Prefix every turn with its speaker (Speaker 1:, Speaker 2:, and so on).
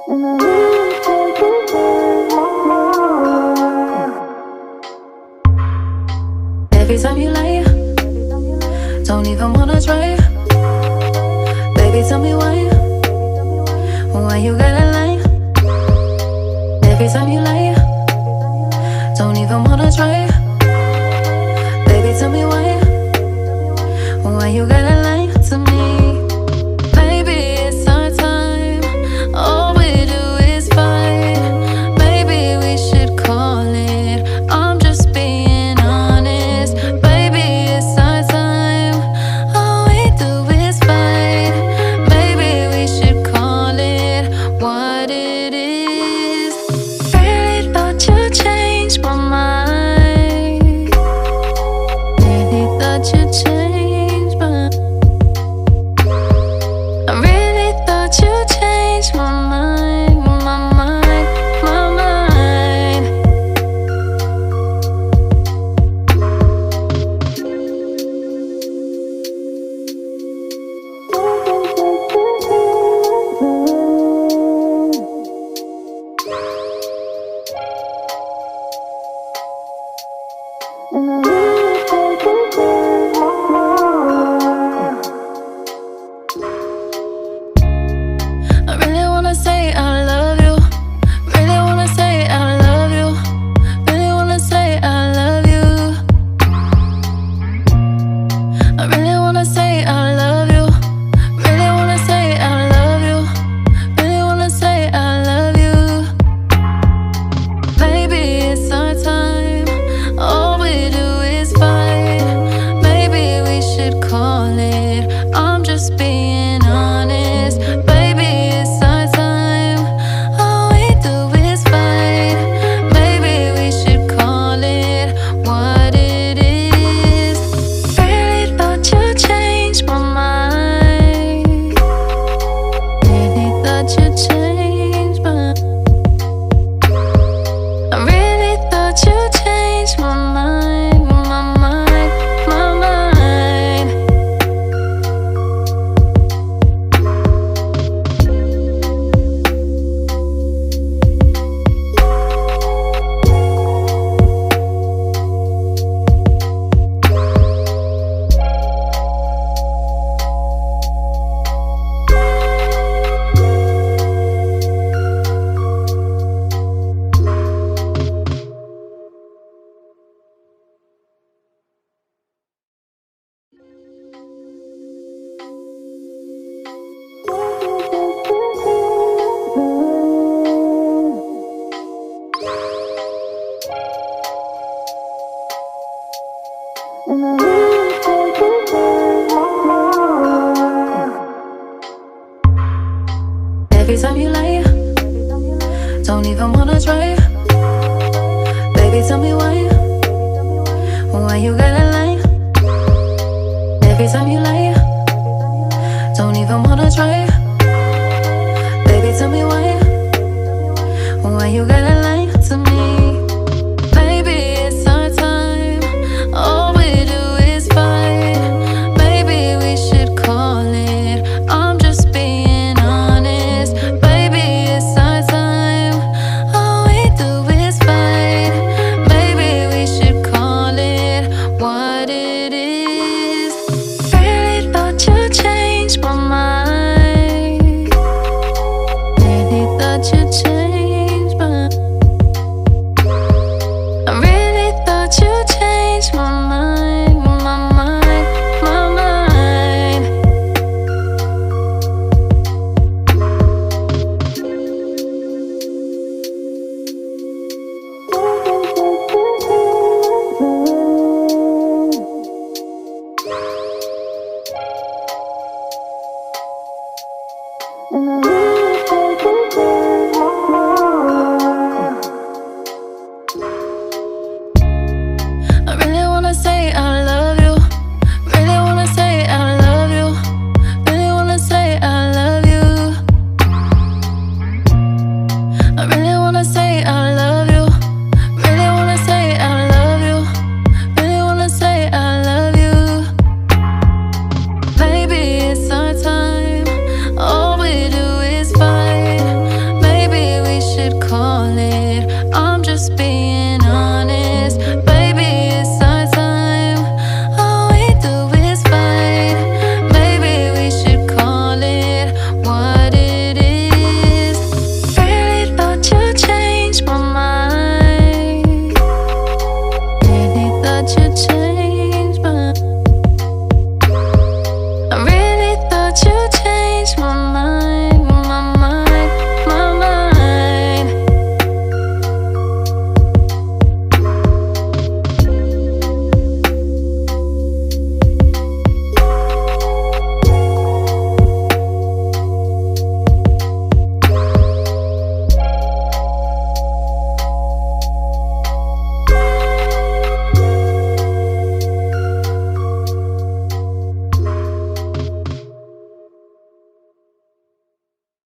Speaker 1: Every time you lie, don't even wanna try. Baby, tell me why you gotta lie. Every time you lie, don't even wanna try. Baby, tell me why you gotta lie to me. Baby, it's our time, all we do is fight. Maybe we should call it, I'm just being honest. Baby, it's our time, all we do is fight. Maybe we should call it what it is. Really thought you'd change my mind. Really thought you'd change my mind. I really thought you'd change my mind, my mind, my mind. I really wanna say I love you. Really wanna say I love you. Really wanna say I love you. I really wanna say I love you. Really wanna say I love you. Really wanna say I love you. Baby, it's our time, all we do is fight. Maybe we should call it, I'm just being honest. Baby, it's our time, all we do is fight. Maybe we should call it what it is. Really thought you'd change my mind. Really thought you'd change my. I really thought you'd change my mind, my mind, my mind. Every time you lie, don't even wanna try. Baby, tell me why you gotta lie. Every time you lie, don't even wanna try. Baby, tell me why you gotta lie to me. Baby, it's our time, all we do is fight. Maybe we should call it, I'm just being honest. Baby, it's our time, all we do is fight. Maybe we should call it what it is. Really thought you'd change my mind. Really thought you'd change my. I really thought you'd change my mind, my mind, my mind. And